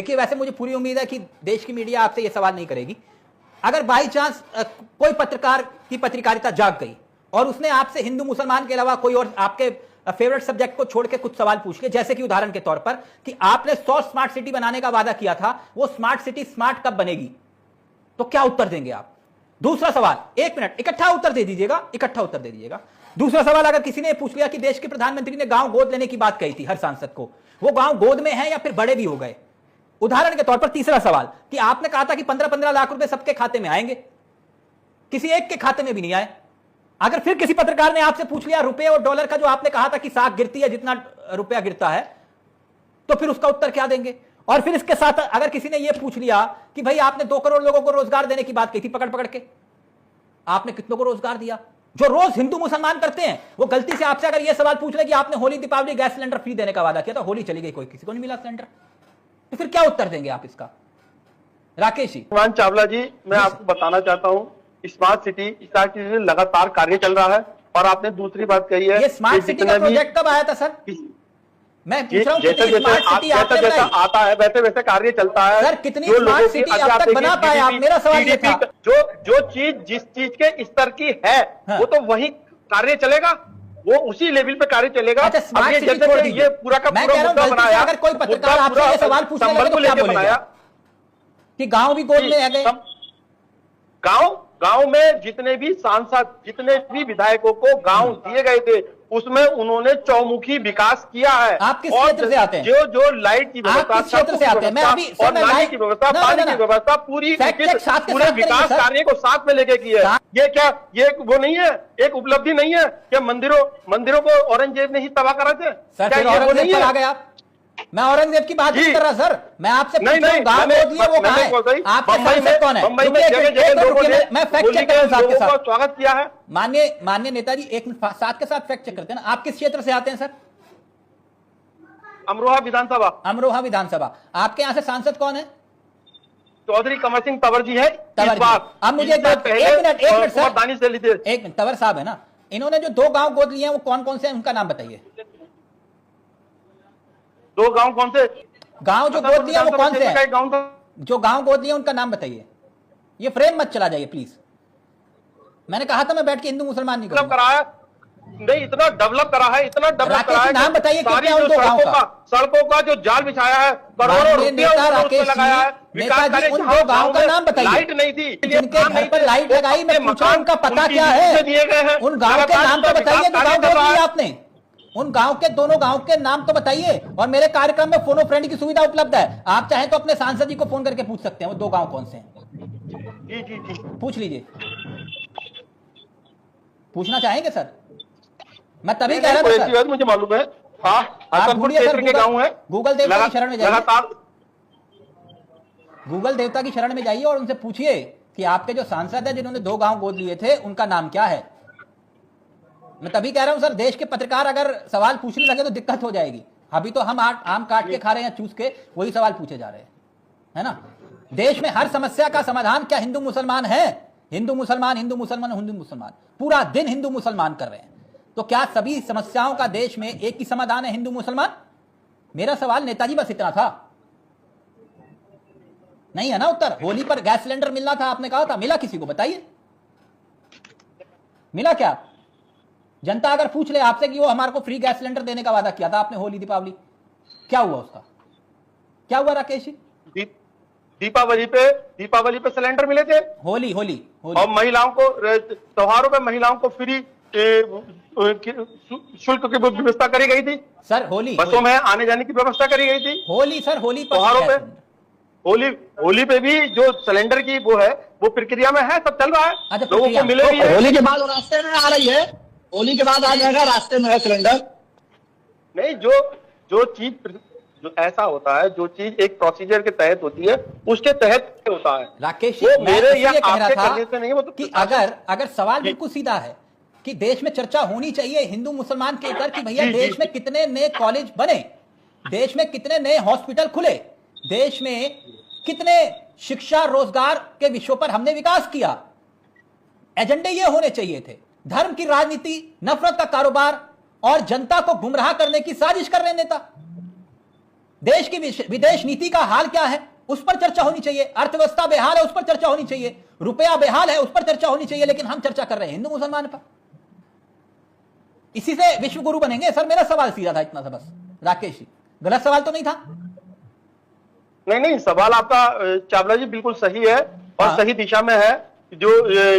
देखिए, वैसे मुझे पूरी उम्मीद है कि देश की मीडिया आपसे यह सवाल नहीं करेगी। अगर बाई चांस कोई पत्रकार की पत्रकारिता जाग गई और उसने आपसे हिंदू मुसलमान के अलावा कोई और आपके फेवरेट सब्जेक्ट को छोड़ के कुछ सवाल पूछ लिए, जैसे कि उदाहरण के तौर पर कि आपने 100 स्मार्ट सिटी बनाने का वादा किया था, वो स्मार्ट सिटी स्मार्ट कब बनेगी, तो क्या उत्तर देंगे आप? दूसरा सवाल, 1 मिनट, इकट्ठा उत्तर दे दीजिएगा। दूसरा सवाल, अगर किसी ने पूछ लिया कि देश के प्रधानमंत्री ने गांव गोद लेने की बात कही थी हर सांसद को, वो गांव गोद में है या फिर बड़े भी हो गए? उदाहरण के तौर पर तीसरा सवाल कि आपने कहा था कि 15-15 लाख रुपए सबके खाते में आएंगे, किसी एक के खाते में भी नहीं आए। अगर फिर किसी पत्रकार ने आपसे पूछ लिया रुपए और डॉलर का जो आपने कहा था कि साख गिरती है जितना रुपया गिरता है, तो फिर उसका उत्तर क्या देंगे? और फिर इसके साथ अगर किसी ने यह पूछ लिया कि भाई आपने 2 करोड़ लोगों को रोजगार देने की बात कही थी पकड़ पकड़ के, आपने कितनों को रोजगार दिया? जो रोज हिंदू मुसलमान करते हैं वो गलती से आपसे अगर यह सवाल पूछ ले कि आपने Holi Deepawali gas cylinder free देने का वादा किया था, होली चली गई, कोई किसी को नहीं मिला सिलेंडर, तो फिर क्या उत्तर देंगे आप इसका? राकेश जी। चावला जी, मैं आपको बताना चाहता हूं, स्मार्ट सिटी लगातार कार्य चल रहा है। और आपने दूसरी बात कही है, ये स्मार्ट सिटी का प्रोजेक्ट कब आया था सर? मैं पूछ रहा हूं जैसे जैसे आता है वैसे वैसे कार्य चलता है सर। कितनी स्मार्ट सिटी अब तक बना पाए आप? मेरा सवाल ये था, जो चीज जिस चीज के स्तर की है वो तो वही कार्य चलेगा, वो उसी लेवल पे कार्य चलेगा। अच्छा, स्मार्ट सिटी छोड़ दीजिए, ये पूरा का पूरा मुद्दा बनाया। अगर कोई पत्रकार आपसे ये सवाल पूछने लगे तो क्या बोलेगा कि गांव भी गोद में आ गए? गांव में जितने भी सांसद, जितने भी विधायकों को गांव दिए गए थे, उसमें उन्होंने चौमुखी विकास किया है। आप किस क्षेत्र से आते हैं? जो लाइट की व्यवस्था, क्षेत्र से आते हैं? मैं अभी और नाली की व्यवस्था, पानी की व्यवस्था, पूरे विकास कार्य को साथ में लेके किए। ये क्या ये वो नहीं है, एक उपलब्धि नहीं है क्या? मंदिरों को औरंगजेब ने ही तबाह करा थे? क्या ये वो नहीं है? मैं औरंगजेब की बात नहीं कर रहा सर, मैं आपसे पूछ रहा हूं गांव गोद लिए वो कहां है? आपके सांसद कौन है? मुंबई में जगह मैं फैक्ट चेक करूंगा आपके साथ। स्वागत किया है माननीय नेताजी, एक मिनट साथ के साथ फैक्ट चेक करते हैं ना। आप किस क्षेत्र से आते हैं सर? अमरोहा विधानसभा। आपके यहाँ से सांसद कौन है? चौधरी कमर सिंह तंवर जी है। अब मुझे एक मिनट सर, एक मिनट, तंवर साहब है ना, इन्होंने जो 2 गांव गोद लिए हैं वो कौन कौन से हैं, उनका नाम बताइए। 2 गांव कौन से? गांव जो गोद लिया वो कौन से हैं? जो गांव गोद लिया उनका नाम बताइए। ये फ्रेम मत चला जाइए प्लीज। मैंने कहा था मैं बैठ के हिंदू मुसलमान नहीं करूंगा। नहीं, इतना डेवलप करा है, नाम बताइए सड़कों का जो जाल बिछाया है, करोड़ों रुपया लगाया है। नेताजी, उन 2 गांव का नाम बताइए। लाइट नहीं थी, जिनके घर पर लाइट लगाई, मैं पूछा उनका पता क्या है? उन गांव के नाम तो बताइए जो गांव गोद लिया आपने। उन गांव के, दोनों गांव के नाम तो बताइए। और मेरे कार्यक्रम में फोनो फ्रेंड की सुविधा उपलब्ध है, आप चाहें तो अपने सांसद जी को फोन करके पूछ सकते हैं वो 2 गांव कौन से हैं। जी पूछ लीजिए। पूछना चाहेंगे सर? मैं तभी कह रहा था सर, मुझे मालूम है। गूगल देवता की शरण में जाइए, गूगल देवता की शरण में जाइए और उनसे पूछिए कि आपके जो सांसद है जिन्होंने 2 गांव गोद लिए थे उनका नाम क्या है। मैं तभी कह रहा हूं सर, देश के पत्रकार अगर सवाल पूछने लगे तो दिक्कत हो जाएगी। अभी तो हम आम काट के खा रहे हैं, चूस के वही सवाल पूछे जा रहे हैं, है ना। देश में हर समस्या का समाधान क्या हिंदू मुसलमान है? हिंदू मुसलमान पूरा दिन हिंदू मुसलमान कर रहे हैं, तो क्या सभी समस्याओं का देश में एक ही समाधान है, हिंदू मुसलमान? मेरा सवाल नेताजी बस इतना था, नहीं है ना उत्तर। होली पर गैस सिलेंडर मिलना था, आपने कहा था, मिला किसी को? बताइए, मिला क्या? जनता अगर पूछ ले आपसे कि वो हमारे को फ्री गैस सिलेंडर देने का वादा किया था आपने होली दीपावली, क्या हुआ उसका? क्या हुआ राकेश जी? दीपावली पे सिलेंडर मिले थे। होली और महिलाओं को त्योहारों पे महिलाओं को फ्री शुल्क की व्यवस्था करी गई थी सर। होली बसों में आने जाने की व्यवस्था करी गई थी। होली त्योहारों पे, होली पे भी जो सिलेंडर की वो है वो प्रक्रिया में है, सब चल रहा है। अच्छा, लोगों को मिले भी है। होली के बाद रास्ते में आ रही है, होली के बाद आ जाएगा, रास्ते में है सिलेंडर। नहीं, जो चीज जो ऐसा होता है, जो चीज एक प्रोसीजर के तहत होती है उसके तहत होता है। राकेश, मेरे या आपके करने से नहीं, वो तो कि अगर सवाल बिल्कुल सीधा है कि देश में चर्चा होनी चाहिए हिंदू मुसलमान के ऊपर कि भैया देश में कितने नए कॉलेज बने, देश में कितने नए हॉस्पिटल खुले, देश में कितने शिक्षा रोजगार के विषयों पर हमने विकास किया। एजेंडे ये होने चाहिए थे। धर्म की राजनीति, नफरत का कारोबार और जनता को गुमराह करने की साजिश कर रहे नेता। देश की विदेश नीति का हाल क्या है उस पर चर्चा होनी चाहिए, अर्थव्यवस्था बेहाल है उस पर चर्चा होनी चाहिए, रुपया बेहाल है उस पर चर्चा होनी चाहिए, लेकिन हम चर्चा कर रहे हैं हिंदू मुसलमान पर। इसी से विश्व गुरु बनेंगे? सर मेरा सवाल सीधा था, इतना सा बस। राकेश जी, गलत सवाल तो नहीं था? नहीं, सवाल आपका चावला जी बिल्कुल सही है और सही दिशा में है। जो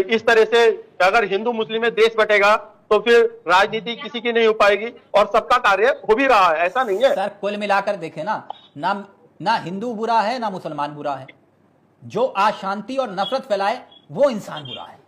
इस तरह से अगर हिंदू मुस्लिम में देश बटेगा तो फिर राजनीति किसी की नहीं हो पाएगी और सबका कार्य हो भी रहा है, ऐसा नहीं है। सर कुल मिलाकर देखें ना हिंदू बुरा है ना मुसलमान बुरा है, जो अशांति और नफरत फैलाए वो इंसान बुरा है।